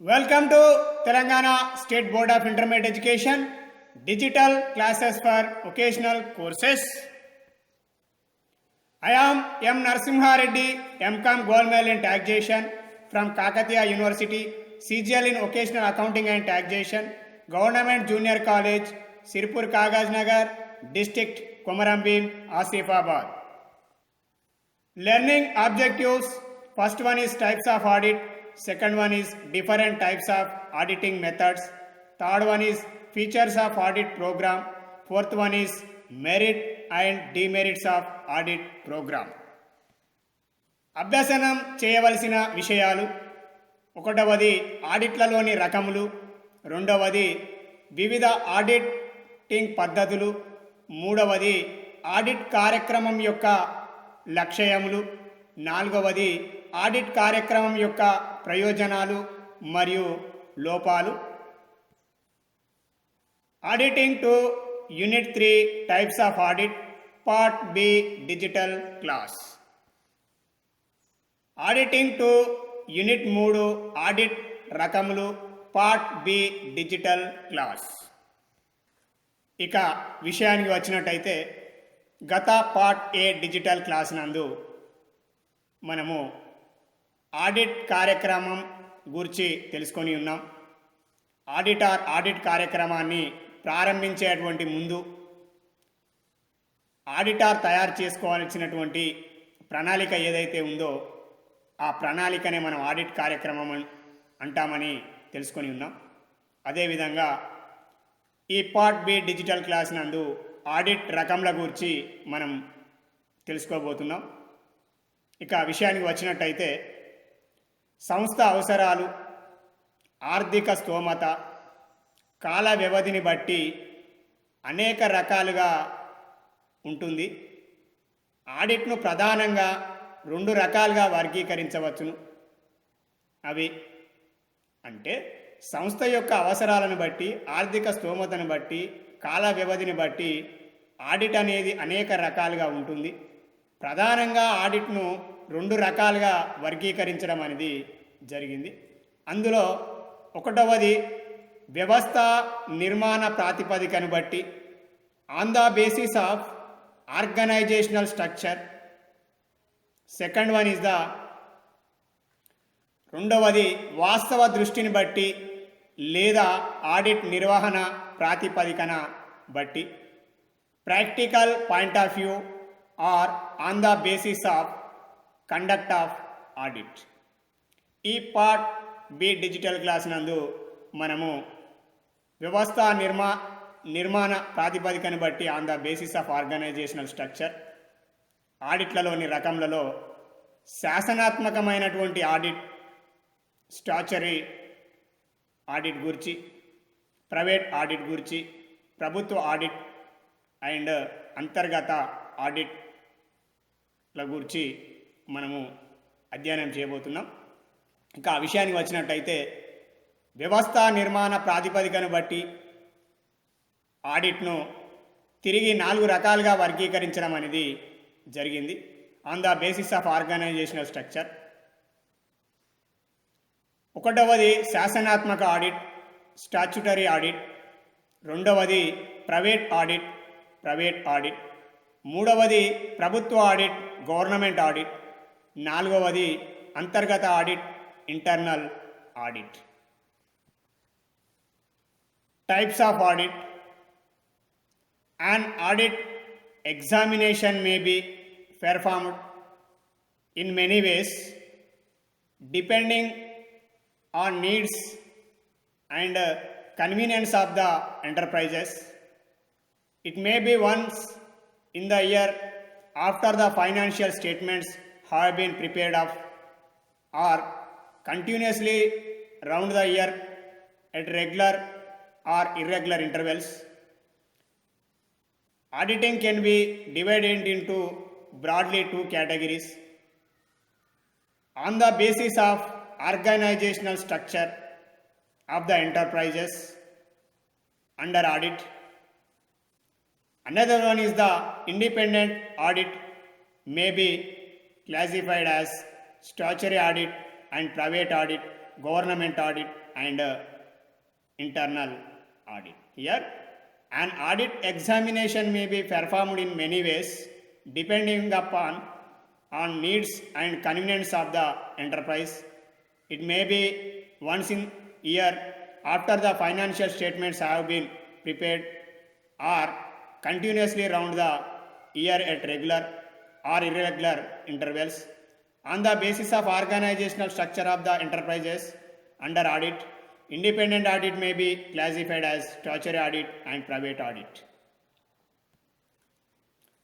Welcome to Telangana State Board of Intermediate Education Digital Classes for Vocational Courses. I am M. Narasimha Reddy, MCom Gold Medal in Taxation from Kakatiya University, CGL in Vocational Accounting and Taxation, Government Junior College, Sirpur Kagaz Nagar, District Komarambim, Asifabad. Learning objectives. First one is types of audit. Second one is different types of auditing methods. Third one is features of audit program. Fourth one is merit and demerits of audit program. అభ్యసనం చేయవలసిన విషయాలు. ఒకటవది ఆడిట్లలోని రకములు. రెండవది వివిధ auditing పద్ధతులు. మూడవది audit కార్యక్రమం యొక్క లక్ష్యములు. నాలుగవది ఆడిట్ కార్యక్రమం యొక్క ప్రయోజనాలు మరియు లోపాలు. Auditing to unit 3 types of audit part B digital class. Auditing to unit 3 audit రకములు పార్ట్ బి డిజిటల్ క్లాస్. ఇక విషయానికి వచ్చినట్టయితే గత పార్ట్ ఏ డిజిటల్ క్లాస్ నందు మనము ఆడిట్ కార్యక్రమం గురించి తెలుసుకొని ఉన్నాం. ఆడిట్ కార్యక్రమాన్ని ప్రారంభించేటువంటి ముందు ఆడిటర్ తయారు చేసుకోవాల్సినటువంటి ప్రణాళిక ఏదైతే ఉందో ఆ ప్రణాళికనే మనం ఆడిట్ కార్యక్రమం అంటామని తెలుసుకొని ఉన్నాం. అదేవిధంగా ఈ పార్ట్ బి డిజిటల్ క్లాస్ నందు ఆడిట్ రకంల గురించి మనం తెలుసుకోబోతున్నాం. ఇక విషయానికి వచ్చినట్టయితే సంస్థ అవసరాలు, ఆర్థిక స్తోమత, కాల వ్యవధిని బట్టి అనేక రకాలుగా ఉంటుంది. ఆడిట్ను ప్రధానంగా 2 రకాలుగా వర్గీకరించవచ్చును. అవి అంటే సంస్థ యొక్క అవసరాలను బట్టి, ఆర్థిక స్తోమతను బట్టి, కాల వ్యవధిని బట్టి ఆడిట్ అనేది అనేక రకాలుగా ఉంటుంది. ప్రధానంగా ఆడిట్ను 2 రకాలుగా వర్గీకరించడం అనేది జరిగింది. అందులో ఒకటవది వ్యవస్థ నిర్మాణ ప్రాతిపదికను బట్టి on the basis of organisational structure. Second one is రెండవది వాస్తవ దృష్టిని బట్టి లేదా ఆడిట్ నిర్వహణ ప్రాతిపదికన బట్టి practical point of view or on the basis of conduct of audit. ఈ పార్ట్ బి డిజిటల్ క్లాస్ నందు మనము వ్యవస్థ నిర్మాణ ప్రాతిపదికను బట్టి on the basis of organisational structure, ఆడిట్లలోని రకములలో శాసనాత్మకమైనటువంటి ఆడిట్, స్టాచ్యుటరీ ఆడిట్ గురించి, ప్రైవేట్ ఆడిట్ గురించి, ప్రభుత్వ ఆడిట్ అండ్ అంతర్గత ఆడిట్ల గురించి మనము అధ్యయనం చేయబోతున్నాం. ఇంకా ఆ విషయానికి వచ్చినట్టయితే వ్యవస్థ నిర్మాణ ప్రాతిపదికను బట్టి ఆడిట్ను తిరిగి 4 రకాలుగా వర్గీకరించడం అనేది జరిగింది. On the basis of organisational structure. ఒకటవది శాసనాత్మక ఆడిట్, స్టాచ్యుటరీ ఆడిట్. రెండవది ప్రైవేట్ ఆడిట్. మూడవది ప్రభుత్వ ఆడిట్, గవర్నమెంట్ ఆడిట్. నాలుగవది అంతర్గత audit, internal audit. Types of audit. An audit examination may be performed in many ways depending on needs and convenience of the enterprises. It may be once in the year after the financial statements have been prepared of, or continuously round the year at regular or irregular intervals. Auditing can be divided into broadly 2 categories. On the basis of organizational structure of the enterprises under audit. Another one is the independent audit, may be classified as statutory audit and private audit government audit and internal audit. Here, an audit examination may be performed in many ways depending upon on needs and convenience of the enterprise. It may be once in year after the financial statements have been prepared, or continuously round the year at regular or irregular intervals. On the basis of organizational structure of the enterprises under audit, independent audit may be classified as statutory audit and private audit.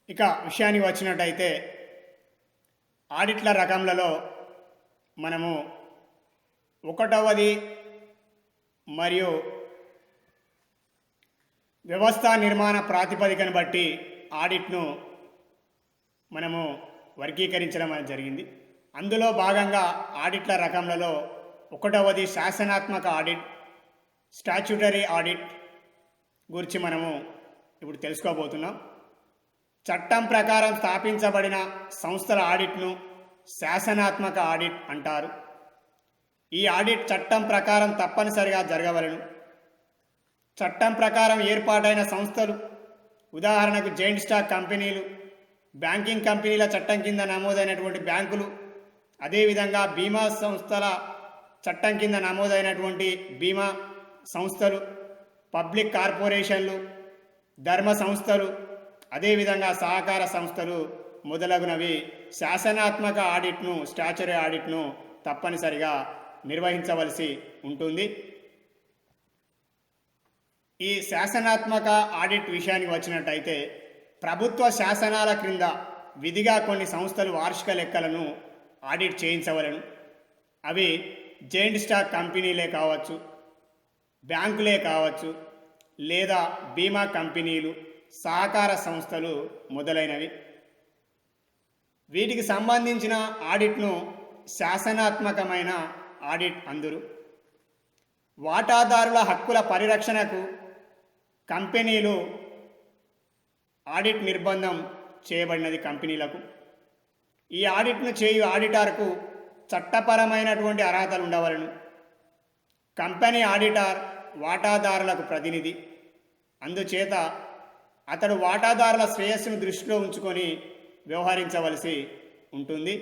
ఇక విషయానికి వచ్చినట్టయితే ఆడిట్ల రకములలో మనము 1వది మరియు వ్యవస్థా నిర్మాణ ప్రాతిపదికను బట్టి ఆడిట్ను మనము వర్గీకరించడం అనేది జరిగింది. అందులో భాగంగా ఆడిట్ల రకములలో 1వది శాసనాత్మక ఆడిట్, స్టాచ్యూటరీ ఆడిట్ గురించి మనము ఇప్పుడు తెలుసుకోబోతున్నాం. చట్టం ప్రకారం స్థాపించబడిన సంస్థల ఆడిట్ను శాసనాత్మక ఆడిట్ అంటారు. ఈ ఆడిట్ చట్టం ప్రకారం తప్పనిసరిగా జరగవలెను. చట్టం ప్రకారం ఏర్పాటైన సంస్థలు, ఉదాహరణకు జాయింట్ స్టాక్ కంపెనీలు, బ్యాంకింగ్ కంపెనీల చట్టం కింద నమోదైనటువంటి బ్యాంకులు, అదేవిధంగా బీమా సంస్థల చట్టం కింద నమోదైనటువంటి బీమా సంస్థలు, పబ్లిక్ కార్పొరేషన్లు, ధర్మ సంస్థలు, అదేవిధంగా సహకార సంస్థలు మొదలగునవి శాసనాత్మక ఆడిట్ను, స్టాచ్యూటరీ ఆడిట్ను తప్పనిసరిగా నిర్వహించవలసి ఉంటుంది. ఈ శాసనాత్మక ఆడిట్ విషయానికి వచ్చినట్టయితే ప్రభుత్వ శాసనాల క్రింద విధిగా కొన్ని సంస్థలు వార్షిక లెక్కలను ఆడిట్ చేయించవలను. అవి జాయింట్ స్టాక్ కంపెనీలే కావచ్చు, బ్యాంకులే కావచ్చు, లేదా బీమా కంపెనీలు, సహకార సంస్థలు మొదలైనవి. వీటికి సంబంధించిన ఆడిట్ను శాసనాత్మకమైన ఆడిట్ అందురు. వాటాదారుల హక్కుల పరిరక్షణకు కంపెనీలు ఆడిట్ నిర్బంధం చేయబడినది కంపెనీలకు. ఈ ఆడిట్ను చేయు ఆడిటర్కు చట్టపరమైనటువంటి అర్హతలు ఉండవలను. కంపెనీ ఆడిటర్ వాటాదారులకు ప్రతినిధి. అందుచేత అతడు వాటాదారుల శ్రేయస్సును దృష్టిలో ఉంచుకొని వ్యవహరించవలసి ఉంటుంది.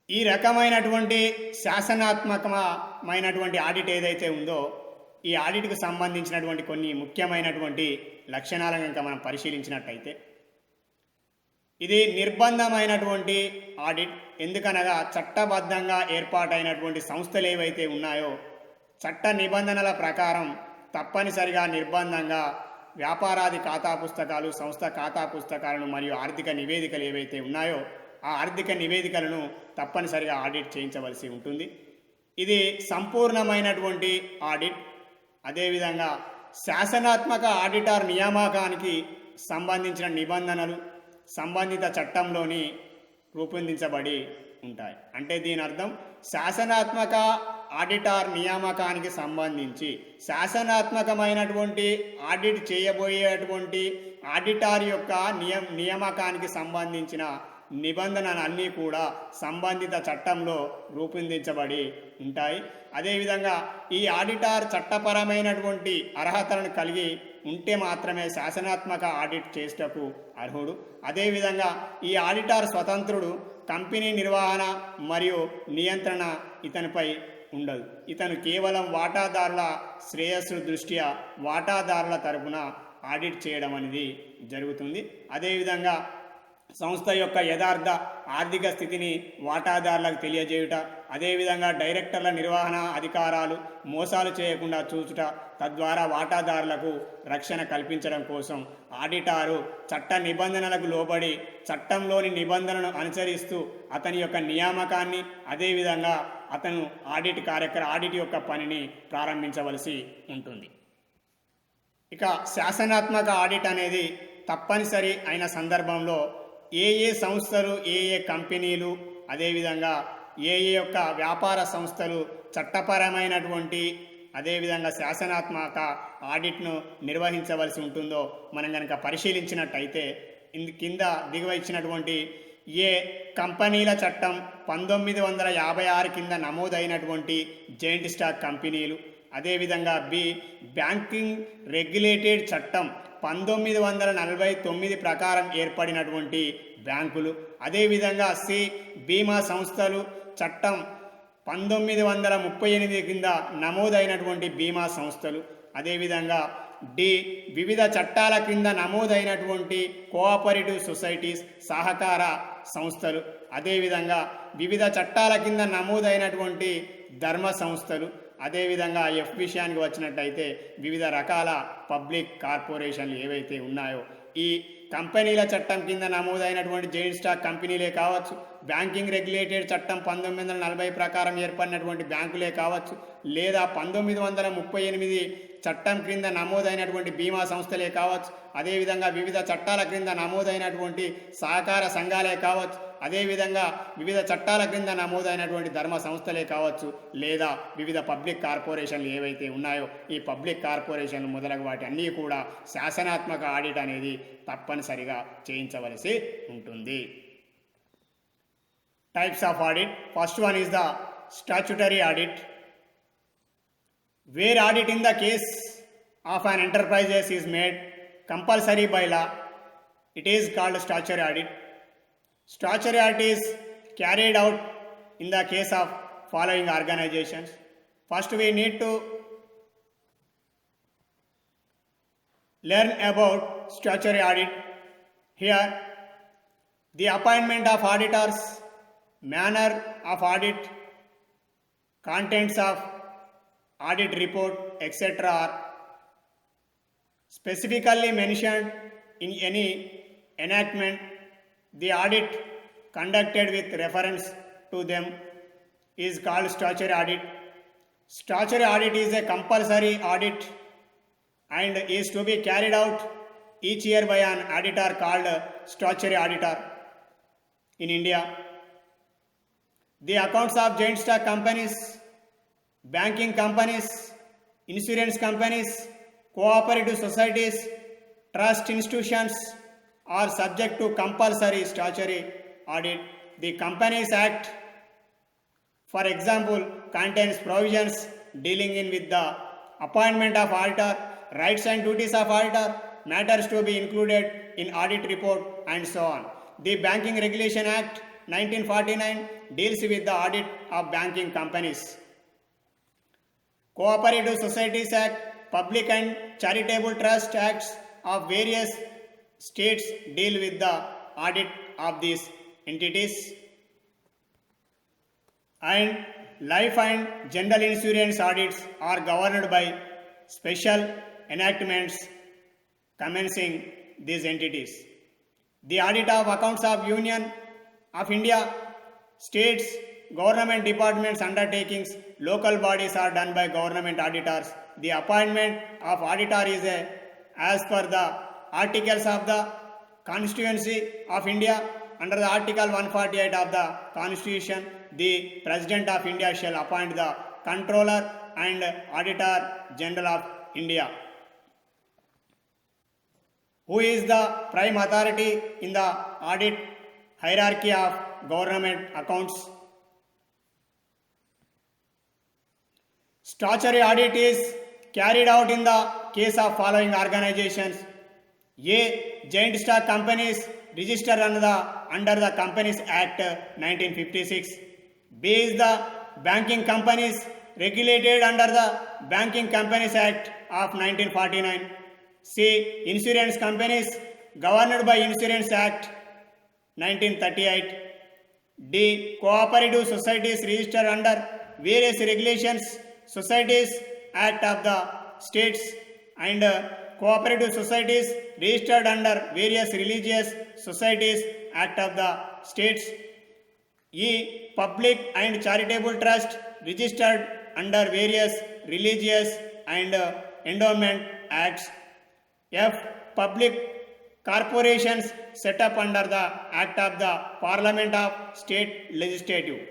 ఈ రకమైనటువంటి శాసనాత్మకమైనటువంటి ఆడిట్ ఏదైతే ఉందో, ఈ ఆడిట్కు సంబంధించినటువంటి కొన్ని ముఖ్యమైనటువంటి లక్షణాలను కనుక మనం పరిశీలించినట్టయితే, ఇది నిర్బంధమైనటువంటి ఆడిట్. ఎందుకనగా చట్టబద్ధంగా ఏర్పాటైనటువంటి సంస్థలు ఏవైతే ఉన్నాయో చట్ట నిబంధనల ప్రకారం తప్పనిసరిగా నిర్బంధంగా వ్యాపారాది ఖాతా పుస్తకాలు, సంస్థ ఖాతా పుస్తకాలను మరియు ఆర్థిక నివేదికలు ఏవైతే ఉన్నాయో ఆ ఆర్థిక నివేదికలను తప్పనిసరిగా ఆడిట్ చేయించవలసి ఉంటుంది. ఇది సంపూర్ణమైనటువంటి ఆడిట్. అదేవిధంగా శాసనాత్మక ఆడిటర్ నియామకానికి సంబంధించిన నిబంధనలు సంబంధిత చట్టంలోని రూపొందించబడి ఉంటాయి. అంటే దీని అర్థం శాసనాత్మక ఆడిటర్ నియామకానికి సంబంధించి శాసనాత్మకమైనటువంటి ఆడిట్ చేయబోయేటువంటి ఆడిటర్ యొక్క నియామకానికి సంబంధించిన నిబంధనలన్నీ కూడా సంబంధిత చట్టంలో రూపొందించబడి ఉంటాయి. అదేవిధంగా ఈ ఆడిటర్ చట్టపరమైనటువంటి అర్హతలను కలిగి ఉంటే మాత్రమే శాసనాత్మక ఆడిట్ చేసేటకు అర్హుడు. అదేవిధంగా ఈ ఆడిటర్ స్వతంత్రుడు. కంపెనీ నిర్వహణ మరియు నియంత్రణ ఇతనిపై ఉండదు. ఇతను కేవలం వాటాదారుల శ్రేయస్సు దృష్ట్యా వాటాదారుల తరపున ఆడిట్ చేయడం అనేది జరుగుతుంది. అదేవిధంగా సంస్థ యొక్క యథార్థ ఆర్థిక స్థితిని వాటాదారులకు తెలియజేయుట, అదేవిధంగా డైరెక్టర్ల నిర్వహణ అధికారాలు మోసాలు చేయకుండా చూచుట, తద్వారా వాటాదారులకు రక్షణ కల్పించడం కోసం ఆడిటారు చట్ట నిబంధనలకు లోబడి చట్టంలోని నిబంధనలను అనుసరిస్తూ అతని యొక్క నియామకాన్ని, అదేవిధంగా అతను ఆడిట్ యొక్క పనిని ప్రారంభించవలసి ఉంటుంది. ఇక శాసనాత్మక ఆడిట్ అనేది తప్పనిసరి అయిన సందర్భంలో ఏ సంస్థలు, ఏ కంపెనీలు, అదేవిధంగా ఏ యొక్క వ్యాపార సంస్థలు చట్టపరమైనటువంటి అదేవిధంగా శాసనాత్మక ఆడిట్ను నిర్వహించవలసి ఉంటుందో మనం కనుక పరిశీలించినట్టయితే కింద దిగువ ఇచ్చినటువంటి ఏ కంపెనీల చట్టం 1956 కింద నమోదైనటువంటి జాయింట్ స్టాక్ కంపెనీలు. అదేవిధంగా బి బ్యాంకింగ్ రెగ్యులేటెడ్ చట్టం 1949 ప్రకారం ఏర్పడినటువంటి బ్యాంకులు. అదేవిధంగా సి బీమా సంస్థలు చట్టం 1938 కింద నమోదైనటువంటి బీమా సంస్థలు. అదేవిధంగా డి వివిధ చట్టాల క్రింద నమోదైనటువంటి కోఆపరేటివ్ సొసైటీస్ సహకార సంస్థలు. అదేవిధంగా వివిధ చట్టాల కింద నమోదైనటువంటి ధర్మ సంస్థలు. అదేవిధంగా ఎఫ్ విషయానికి వచ్చినట్టయితే వివిధ రకాల పబ్లిక్ కార్పొరేషన్లు ఏవైతే ఉన్నాయో ఈ కంపెనీల చట్టం కింద నమోదైనటువంటి జాయింట్ స్టాక్ కంపెనీలే కావచ్చు, బ్యాంకింగ్ రెగ్యులేటెడ్ చట్టం 1940 ప్రకారం ఏర్పడినటువంటి బ్యాంకులే కావచ్చు, లేదా 1938 చట్టం క్రింద నమోదైనటువంటి బీమా సంస్థలే కావచ్చు, అదేవిధంగా వివిధ చట్టాల క్రింద నమోదైనటువంటి సహకార సంఘాలే కావచ్చు, అదేవిధంగా వివిధ చట్టాల క్రింద నమోదైనటువంటి ధర్మ సంస్థలే కావచ్చు, లేదా వివిధ పబ్లిక్ కార్పొరేషన్లు ఏవైతే ఉన్నాయో ఈ పబ్లిక్ కార్పొరేషన్లు మొదలగు వాటి అన్నీ కూడా శాసనాత్మక ఆడిట్ అనేది తప్పనిసరిగా చేయించవలసి ఉంటుంది. Types of audit. First one is the statutory audit, where audit in the case of an enterprise is made compulsory by law. It is called statutory audit. Statutory audit is carried out in the case of following organizations. First, we need to learn about statutory audit. Here, the appointment of auditors, manner of audit, contents of audit report, etc. are specifically mentioned in any enactment. The audit conducted with reference to them is called statutory audit. Statutory audit is a compulsory audit and is to be carried out each year by an auditor called statutory auditor in India. The accounts of joint stock companies, banking companies, insurance companies, cooperative societies, trust institutions are subject to compulsory statutory audit. The Companies Act, for example, contains provisions dealing with the appointment of auditor, rights and duties of auditor, matters to be included in audit report, and so on. The Banking Regulation Act 1949 deals with the audit of banking companies. Cooperative Societies Act, Public and Charitable Trust Acts of various states deal with the audit of these entities. And life and general insurance audits are governed by special enactments commencing these entities. The audit of accounts of Union of India, states, government departments, undertakings, local bodies are done by government auditors. The appointment of auditor is as per the articles of the Constitution of India. Under the Article 148 of the Constitution, the President of India shall appoint the Controller and Auditor General of India. Who is the prime authority in the audit hierarchy of government accounts? Statutory audit is carried out in the case of following organizations. A. Joint stock companies registered under the Companies Act 1956. B is the banking companies regulated under the Banking Companies Act of 1949. C. Insurance companies governed by Insurance Act 1938. D. Cooperative societies registered under various regulations, Societies Act of the states, and cooperative societies registered under various religious societies Act of the states. E. Public and charitable trust registered under various religious and endowment acts. F. Public corporations set up under the Act of the Parliament of State Legislative.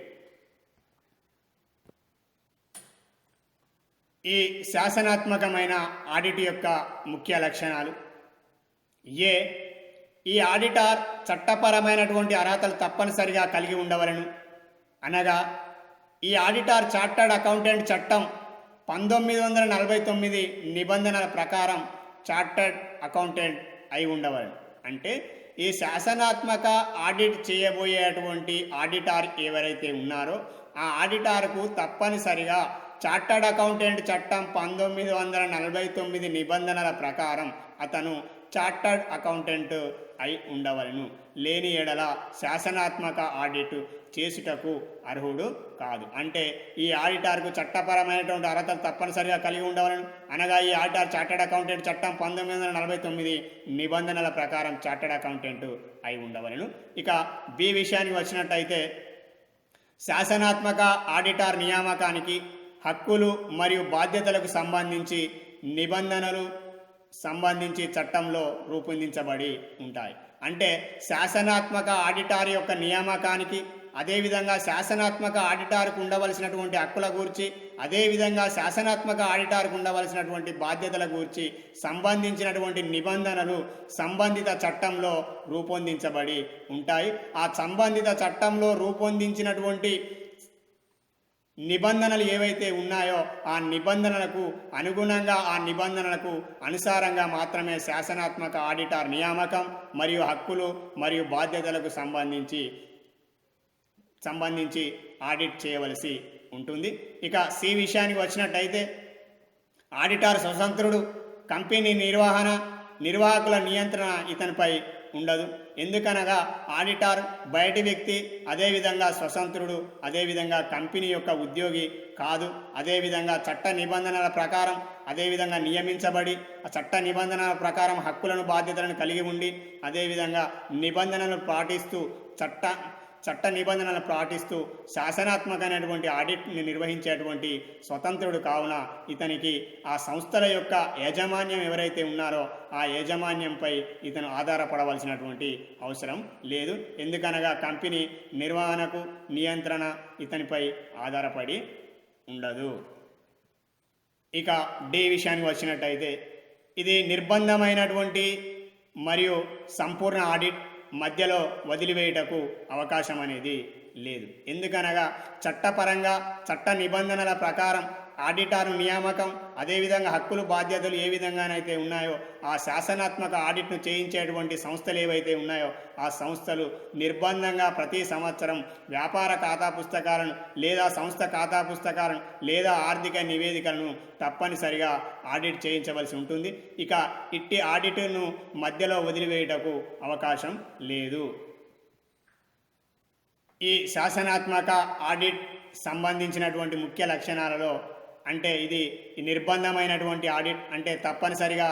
ఈ శాసనాత్మకమైన audit యొక్క ముఖ్య లక్షణాలు. ఏ. ఈ auditor చట్టపరమైనటువంటి అర్హతలు తప్పనిసరిగా కలిగి ఉండవలను. అనగా ఈ ఆడిటర్ చార్టర్డ్ అకౌంటెంట్ చట్టం 1949 నిబంధనల ప్రకారం చార్టర్డ్ అకౌంటెంట్ అయి ఉండవలను. అంటే ఈ శాసనాత్మక ఆడిట్ చేయబోయేటువంటి ఆడిటర్ ఎవరైతే ఉన్నారో ఆ ఆడిటర్కు తప్పనిసరిగా చార్టర్డ్ అకౌంటెంట్ చట్టం 1949 నిబంధనల ప్రకారం అతను చార్టర్డ్ అకౌంటెంట్ అయి ఉండవలను. లేని ఎడల శాసనాత్మక ఆడిట్ చేసుటకు అర్హుడు కాదు. అంటే ఈ ఆడిటర్కు చట్టపరమైనటువంటి అర్హతలు తప్పనిసరిగా కలిగి ఉండవలను. అనగా ఈ ఆడిటర్ చార్టర్డ్ అకౌంటెంట్ చట్టం 1949 నిబంధనల ప్రకారం చార్టర్డ్ అకౌంటెంట్ అయి ఉండవలను. ఇక బి విషయానికి వచ్చినట్టయితే శాసనాత్మక ఆడిటర్ నియామకానికి హక్కులు మరియు బాధ్యతలకు సంబంధించి నిబంధనలు చట్టంలో రూపొందించబడి ఉంటాయి. అంటే శాసనాత్మక ఆడిటర్ యొక్క నియామకానికి, అదేవిధంగా శాసనాత్మక ఆడిటర్కు ఉండవలసినటువంటి హక్కుల గురించి, అదేవిధంగా శాసనాత్మక ఆడిటర్కు ఉండవలసినటువంటి బాధ్యతల గురించి సంబంధించినటువంటి నిబంధనలు సంబంధిత చట్టంలో రూపొందించబడి ఉంటాయి. ఆ సంబంధిత చట్టంలో రూపొందించినటువంటి నిబంధనలు ఏవైతే ఉన్నాయో ఆ నిబంధనలకు అనుగుణంగా, ఆ నిబంధనలకు అనుసారంగా మాత్రమే శాసనాత్మక ఆడిటర్ నియామకం మరియు హక్కులు మరియు బాధ్యతలకు సంబంధించి ఆడిట్ చేయవలసి ఉంటుంది. ఇక సి విషయానికి వచ్చినట్టయితే ఆడిటర్ స్వతంత్రుడు. కంపెనీ నిర్వాహకుల నియంత్రణ ఇతనిపై ఉండదు. ఎందుకనగా ఆడిటర్ బయటి వ్యక్తి, అదేవిధంగా స్వతంత్రుడు, అదేవిధంగా కంపెనీ యొక్క ఉద్యోగి కాదు. అదేవిధంగా చట్ట నిబంధనల ప్రకారం అదేవిధంగా నియమించబడి ఆ చట్ట నిబంధనల ప్రకారం హక్కులను బాధ్యతలను కలిగి ఉండి అదేవిధంగా నిబంధనలను పాటిస్తూ చట్ట నిబంధనలను పాటిస్తూ శాసనాత్మకమైనటువంటి ఆడిట్ని నిర్వహించేటువంటి స్వతంత్రుడు కావున ఇతనికి ఆ సంస్థల యొక్క యాజమాన్యం ఎవరైతే ఉన్నారో ఆ యాజమాన్యంపై ఇతను ఆధారపడవలసినటువంటి అవసరం లేదు. ఎందుకనగా కంపెనీ నిర్వహణకు నియంత్రణ ఇతనిపై ఆధారపడి ఉండదు. ఇక డి విషయానికి వచ్చినట్టయితే ఇది నిర్బంధమైనటువంటి మరియు సంపూర్ణ ఆడిట్ మధ్యలో వదిలివేయుటకు అవకాశం అనేది లేదు. ఎందుకనగా చట్టపరంగా చట్ట నిబంధనల ప్రకారం ఆడిటర్ నియామకం, అదేవిధంగా హక్కులు బాధ్యతలు ఏ విధంగానైతే ఉన్నాయో ఆ శాసనాత్మక ఆడిట్ను చేయించేటువంటి సంస్థలు ఏవైతే ఉన్నాయో ఆ సంస్థలు నిర్బంధంగా ప్రతి సంవత్సరం వ్యాపార ఖాతా పుస్తకాలను లేదా సంస్థ ఖాతా పుస్తకాలను లేదా ఆర్థిక నివేదికలను తప్పనిసరిగా ఆడిట్ చేయించవలసి ఉంటుంది. ఇక ఇట్టి ఆడిట్ను మధ్యలో వదిలివేయుటకు అవకాశం లేదు. ఈ శాసనాత్మక ఆడిట్ సంబంధించినటువంటి ముఖ్య లక్షణాలలో అంటే ఇది నిర్బంధమైనటువంటి ఆడిట్, అంటే తప్పనిసరిగా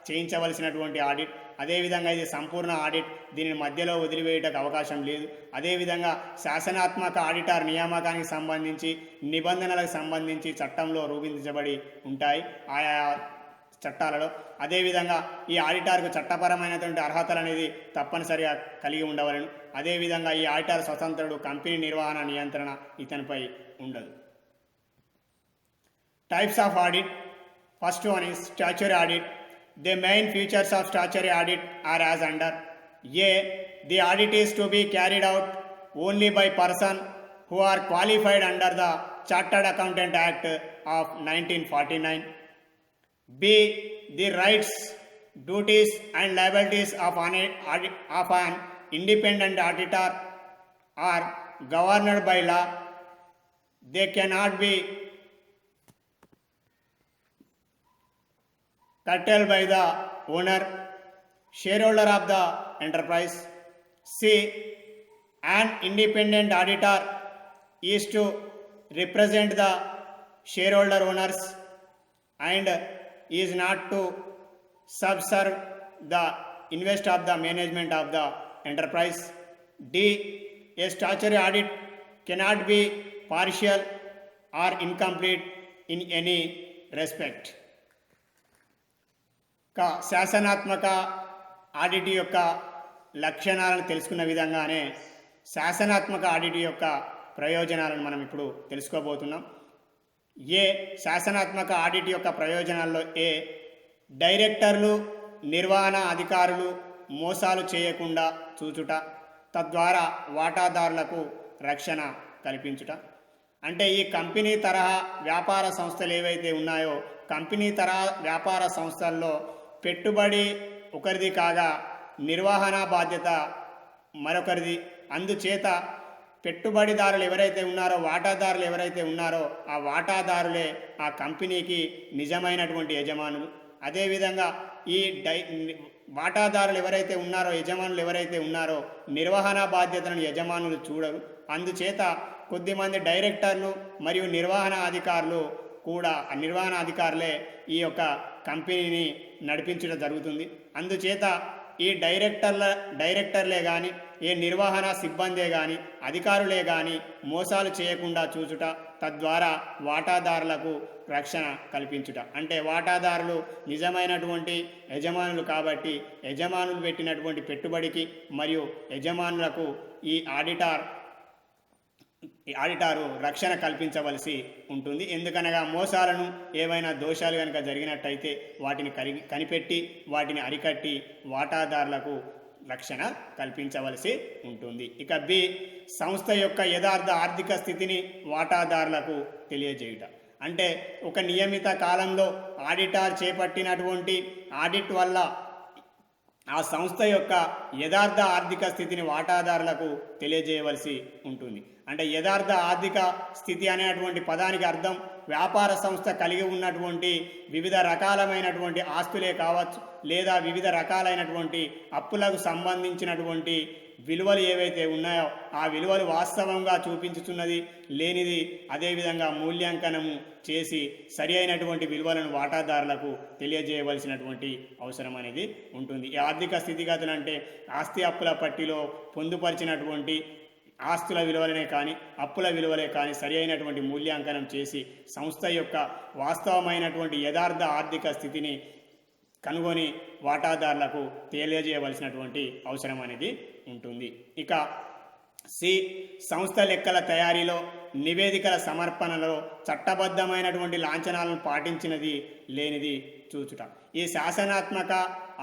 చేయించవలసినటువంటి ఆడిట్. అదేవిధంగా ఇది సంపూర్ణ ఆడిట్, దీనిని మధ్యలో వదిలివేయటకు అవకాశం లేదు. అదేవిధంగా శాసనాత్మక ఆడిటర్ నియామకానికి సంబంధించి నిబంధనలకు సంబంధించి చట్టంలో రూపొందించబడి ఉంటాయి ఆయా చట్టాలలో. అదేవిధంగా ఈ ఆడిటర్కు చట్టపరమైనటువంటి అర్హతలు అనేది తప్పనిసరిగా కలిగి ఉండవలను. అదేవిధంగా ఈ ఆడిటర్ స్వతంత్రుడు, కంపెనీ నిర్వహణ నియంత్రణ ఇతనిపై ఉండదు. Types of audit. First one is statutory audit. The main features of statutory audit are as under: A. The audit is to be carried out only by person who are qualified under the Chartered Accountant Act of 1949. B. The rights, duties and liabilities of an independent auditor are governed by law. They cannot be curtailed by the owner, shareholder of the enterprise. C. An independent auditor is to represent the shareholder owners and is not to subserve the interest of the management of the enterprise. D. A statutory audit cannot be partial or incomplete in any respect. శాసనాత్మక audit యొక్క లక్షణాలను తెలుసుకున్న విధంగానే శాసనాత్మక audit యొక్క ప్రయోజనాలను మనం ఇప్పుడు తెలుసుకోబోతున్నాం. ఏ శాసనాత్మక ఆడిట్ యొక్క ప్రయోజనాల్లో డైరెక్టర్లు, నిర్వహణ అధికారులు మోసాలు చేయకుండా చూచుట, తద్వారా వాటాదారులకు రక్షణ కల్పించుట. అంటే ఈ కంపెనీ తరహా వ్యాపార సంస్థలు ఏవైతే ఉన్నాయో, కంపెనీ తరహా వ్యాపార సంస్థల్లో పెట్టుబడి ఒకరిది కాగా నిర్వహణ బాధ్యత మరొకరిది. అందుచేత పెట్టుబడిదారులు ఎవరైతే ఉన్నారో, వాటాదారులు ఎవరైతే ఉన్నారో, ఆ వాటాదారులే ఆ కంపెనీకి నిజమైనటువంటి యజమానులు. అదేవిధంగా ఈ వాటాదారులు ఎవరైతే ఉన్నారో, యజమానులు ఎవరైతే ఉన్నారో, నిర్వహణ బాధ్యతలను యజమానులు చూడరు. అందుచేత కొద్దిమంది డైరెక్టర్లు మరియు నిర్వహణ అధికారులే ఈ యొక్క కంపెనీని నడిపించడం జరుగుతుంది. అందుచేత ఈ డైరెక్టర్లే కానీ, ఏ నిర్వహణ సిబ్బందే కానీ, అధికారులే కానీ మోసాలు చేయకుండా చూచుట, తద్వారా వాటాదారులకు రక్షణ కల్పించుట. అంటే వాటాదారులు నిజమైనటువంటి యజమానులు కాబట్టి యజమానులు పెట్టినటువంటి పెట్టుబడికి మరియు యజమానులకు ఈ ఆడిటారు రక్షణ కల్పించవలసి ఉంటుంది. ఎందుకనగా మోసాలను, ఏవైనా దోషాలు కనుక జరిగినట్టయితే వాటిని కనిపెట్టి వాటిని అరికట్టి వాటాదారులకు రక్షణ కల్పించవలసి ఉంటుంది. ఇక బి, సంస్థ యొక్క యథార్థ ఆర్థిక స్థితిని వాటాదారులకు తెలియజేయుట. అంటే ఒక నియమిత కాలంలో ఆడిటర్ చేపట్టినటువంటి ఆడిట్ వల్ల ఆ సంస్థ యొక్క యథార్థ ఆర్థిక స్థితిని వాటాదారులకు తెలియజేయవలసి ఉంటుంది. అంటే యథార్థ ఆర్థిక స్థితి అనేటువంటి పదానికి అర్థం వ్యాపార సంస్థ కలిగి ఉన్నటువంటి వివిధ రకాలమైనటువంటి ఆస్తులే కావచ్చు, లేదా వివిధ రకాలైనటువంటి అప్పులకు సంబంధించినటువంటి విలువలు ఏవైతే ఉన్నాయో ఆ విలువలు వాస్తవంగా చూపించుతున్నది లేనిది, అదేవిధంగా మూల్యాంకనము చేసి సరి అయినటువంటి విలువలను వాటాదారులకు తెలియజేయవలసినటువంటి అవసరం అనేది ఉంటుంది. ఈ ఆర్థిక స్థితిగతులు అంటే ఆస్తి అప్పుల పట్టిలో పొందుపరిచినటువంటి ఆస్తుల విలువలనే కానీ, అప్పుల విలువలే కానీ సరి అయినటువంటి మూల్యాంకనం చేసి సంస్థ యొక్క వాస్తవమైనటువంటి యథార్థ ఆర్థిక స్థితిని కనుగొని వాటాదారులకు తెలియజేయవలసినటువంటి అవసరం అనేది ఉంటుంది. ఇక సి, సంస్థ లెక్కల తయారీలో, నివేదికల సమర్పణలో చట్టబద్ధమైనటువంటి లాంఛనాలను పాటించినది లేనిది చూచుట. ఈ శాసనాత్మక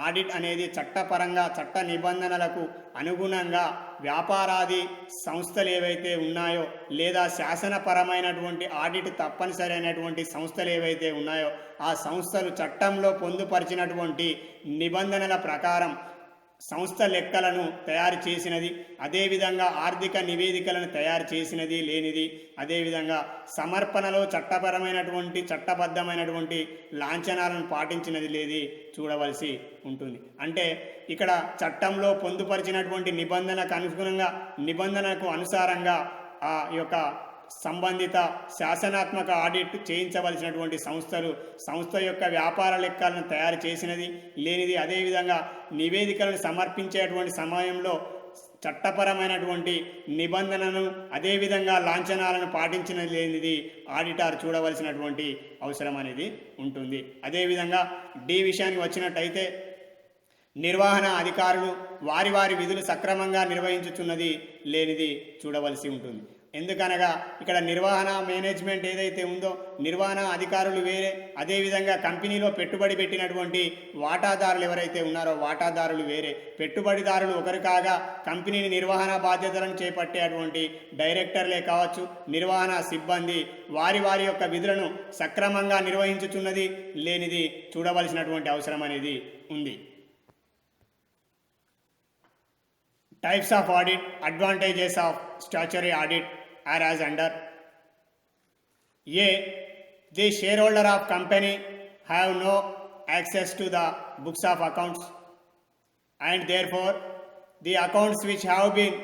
ఆడిట్ అనేది చట్టపరంగా చట్ట నిబంధనలకు అనుగుణంగా వ్యాపారాది సంస్థలు ఏవైతే ఉన్నాయో, లేదా శాసనపరమైనటువంటి ఆడిట్ తప్పనిసరి అయినటువంటి సంస్థలు ఏవైతే ఉన్నాయో ఆ సంస్థలు చట్టంలో పొందుపరిచినటువంటి నిబంధనల ప్రకారం సంస్థ లెక్కలను తయారు చేసినది, అదేవిధంగా ఆర్థిక నివేదికలను తయారు చేసినది లేనిది, అదేవిధంగా సమర్పణలో చట్టబద్ధమైనటువంటి లాంఛనాలను పాటించినది లేది చూడవలసి ఉంటుంది. అంటే ఇక్కడ చట్టంలో పొందుపరిచినటువంటి నిబంధనకు అనుసారంగా ఆ యొక్క సంబంధిత శాసనాత్మక ఆడిట్ చేయించవలసినటువంటి సంస్థ యొక్క వ్యాపార లెక్కలను తయారు చేసినది లేనిది, అదేవిధంగా నివేదికలను సమర్పించేటువంటి సమయంలో చట్టపరమైనటువంటి నిబంధనలను అదేవిధంగా లాంఛనాలను పాటించినది లేనిది ఆడిటర్ చూడవలసినటువంటి అవసరం అనేది ఉంటుంది. అదేవిధంగా డి విషయానికి వచ్చినట్టయితే నిర్వహణ అధికారులు వారి విధులు సక్రమంగా నిర్వహించుచున్నది లేనిది చూడవలసి ఉంటుంది. ఎందుకనగా ఇక్కడ నిర్వహణ మేనేజ్మెంట్ ఏదైతే ఉందో నిర్వహణ అధికారులు వేరే, అదేవిధంగా కంపెనీలో పెట్టుబడి పెట్టినటువంటి వాటాదారులు ఎవరైతే ఉన్నారో వాటాదారులు వేరే. పెట్టుబడిదారులు ఒకరు కాగా కంపెనీని నిర్వహణ బాధ్యతలను చేపట్టేటువంటి డైరెక్టర్లే కావచ్చు, నిర్వహణ సిబ్బంది వారి యొక్క విధులను సక్రమంగా నిర్వహించుతున్నది లేనిది చూడవలసినటువంటి అవసరం అనేది ఉంది. Types of audit, advantages of statutory audit are as under. A, the shareholder of company have no access to the books of accounts, and therefore the accounts which have been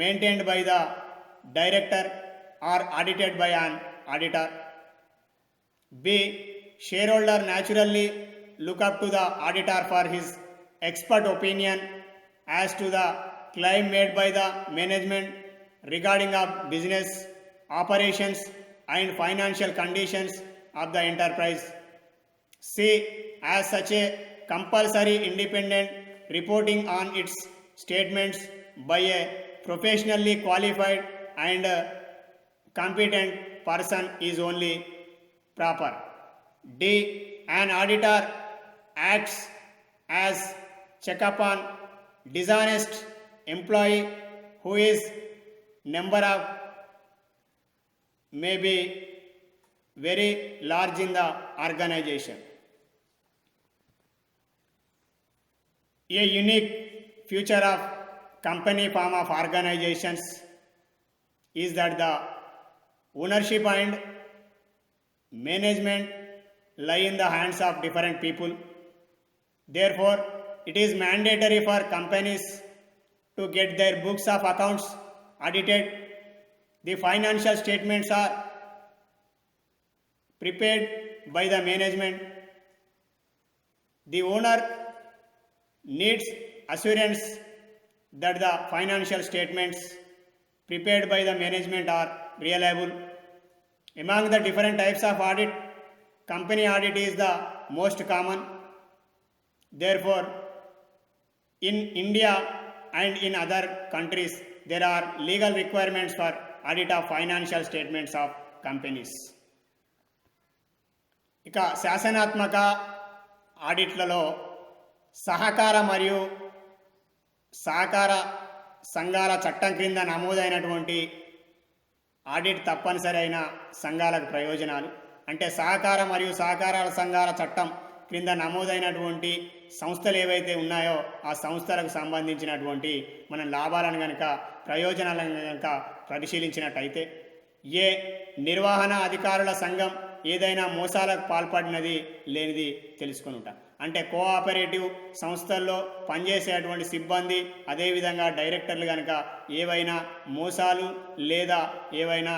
maintained by the director are audited by an auditor. B, shareholder naturally look up to the auditor for his expert opinion as to the claim made by the management regarding of business operations and financial conditions of the enterprise. C, as such a compulsory independent reporting on its statements by a professionally qualified and competent person is only proper. D, an auditor acts as check upon dishonest employee who is number of may be very large in the organization. A unique feature of company form of organizations is that the ownership and management lie in the hands of different people. Therefore, it is mandatory for companies to get their books of accounts audited. The financial statements are prepared by the management. The owner needs assurance that the financial statements prepared by the management are reliable. Among the different types of audit, company audit is the most common. Therefore, in India and in other countries, there are legal requirements for audit of financial statements of companies. ఇక శాసనాత్మక ఆడిట్లలో సహకార మరియు సహకార సంఘాల చట్టం క్రింద నమోదైనటువంటి audit తప్పనిసరి అయిన సంఘాలకు ప్రయోజనాలు. అంటే సహకార మరియు సహకారాల సంఘాల చట్టం క్రింద నమోదైనటువంటి సంస్థలు ఏవైతే ఉన్నాయో ఆ సంస్థలకు సంబంధించినటువంటి మనం లాభాలను కనుక ప్రయోజనాలను కనుక పరిశీలించినట్టయితే, ఏ నిర్వహణ అధికారుల సంఘం ఏదైనా మోసాలకు పాల్పడినది లేనిది తెలుసుకునుట. అంటే కోఆపరేటివ్ సంస్థల్లో పనిచేసేటువంటి సిబ్బంది అదేవిధంగా డైరెక్టర్లు కనుక ఏవైనా మోసాలు లేదా ఏవైనా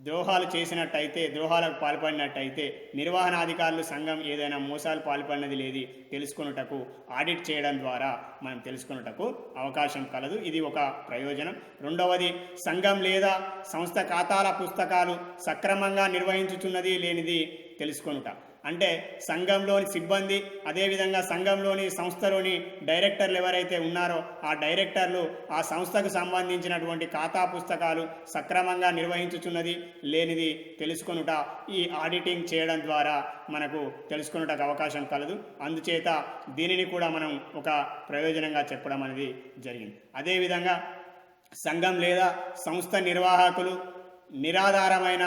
ద్రోహాలు చేసినట్టయితే, ద్రోహాలకు పాల్పడినట్టయితే, నిర్వహణాధికారులు సంఘం ఏదైనా మోసాలు పాల్పడినది లేది తెలుసుకున్నటకు ఆడిట్ చేయడం ద్వారా మనం తెలుసుకున్నటకు అవకాశం కలదు. ఇది ఒక ప్రయోజనం. రెండవది, సంఘం లేదా సంస్థ ఖాతాల పుస్తకాలు సక్రమంగా నిర్వహించుచున్నది లేనిది తెలుసుకొనుట. అంటే సంఘంలోని సిబ్బంది అదేవిధంగా సంఘంలోని సంస్థలోని డైరెక్టర్లు ఎవరైతే ఉన్నారో ఆ డైరెక్టర్లు ఆ సంస్థకు సంబంధించినటువంటి ఖాతా పుస్తకాలు సక్రమంగా నిర్వహించుచున్నది లేనిది తెలుసుకొనుట ఈ ఆడిటింగ్ చేయడం ద్వారా మనకు తెలుసుకొనుటకు అవకాశం కలదు. అందుచేత దీనిని కూడా మనం ఒక ప్రయోజనంగా చెప్పడం అనేది జరిగింది. అదేవిధంగా సంఘం లేదా సంస్థ నిర్వాహకులు నిరాధారమైన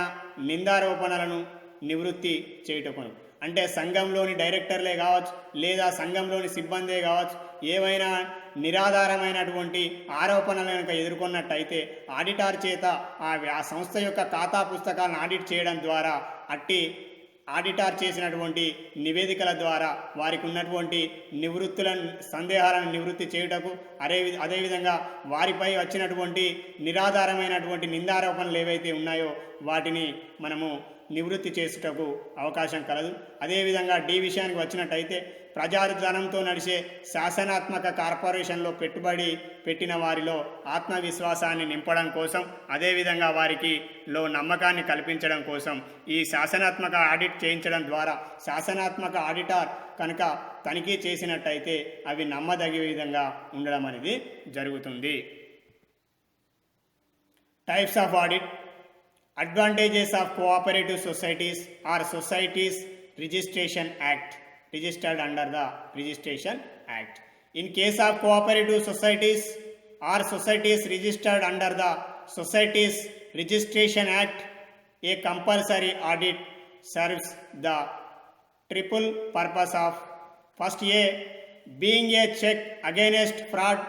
నిందారోపణలను నివృత్తి చేయుటకును. అంటే సంఘంలోని డైరెక్టర్లే కావచ్చు లేదా సంఘంలోని సిబ్బందే కావచ్చు, ఏవైనా నిరాధారమైనటువంటి ఆరోపణలు కనుక ఎదుర్కొన్నట్టయితే ఆడిటర్ చేత ఆ సంస్థ యొక్క ఖాతా పుస్తకాలను ఆడిట్ చేయడం ద్వారా అట్టి ఆడిటర్ చేసినటువంటి నివేదికల ద్వారా వారికి ఉన్నటువంటి సందేహాలను నివృత్తి చేయుటకు అదేవిధంగా వారిపై వచ్చినటువంటి నిరాధారమైనటువంటి నిందారోపణలు ఏవైతే ఉన్నాయో వాటిని మనము నివృత్తి చేసుటకు అవకాశం కలదు. అదేవిధంగా డి విషయానికి వచ్చినట్టయితే, ప్రజాధనంతో నడిచే శాసనాత్మక కార్పొరేషన్లో పెట్టుబడి పెట్టిన వారిలో ఆత్మవిశ్వాసాన్ని నింపడం కోసం, అదేవిధంగా వారికి నమ్మకాన్ని కల్పించడం కోసం ఈ శాసనాత్మక ఆడిట్ చేయించడం ద్వారా శాసనాత్మక ఆడిటర్ కనుక తనిఖీ చేసినట్టయితే అవి నమ్మదగిన విధంగా ఉండడం అనేది జరుగుతుంది. Types of audit. Advantages of cooperative societies or Societies Registration Act, registered under the Registration Act. In case of cooperative societies or societies registered under the Societies Registration Act, a compulsory audit serves the triple purpose of: first, being a check against fraud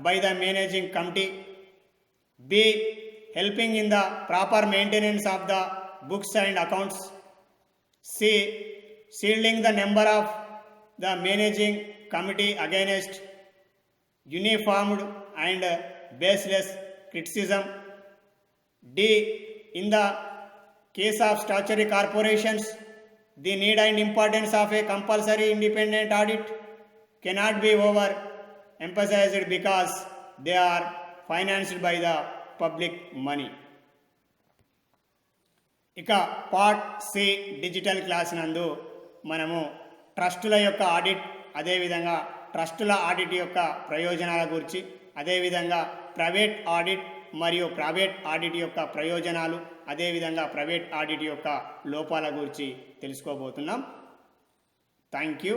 by the managing committee; b, helping in the proper maintenance of the books and accounts; c, shielding the member of the managing committee against uniformed and baseless criticism; d, in the case of statutory corporations, the need and importance of a compulsory independent audit cannot be overemphasized because they are financed by the public money. ఇక part C digital class నందు మనము ట్రస్టుల యొక్క audit, అదేవిధంగా ట్రస్టుల audit యొక్క ప్రయోజనాల గురించి, అదేవిధంగా private audit మరియు ప్రైవేట్ ఆడిట్ యొక్క ప్రయోజనాలు, అదేవిధంగా ప్రైవేట్ ఆడిట్ యొక్క లోపాల గురించి తెలుసుకోబోతున్నాం. Thank you.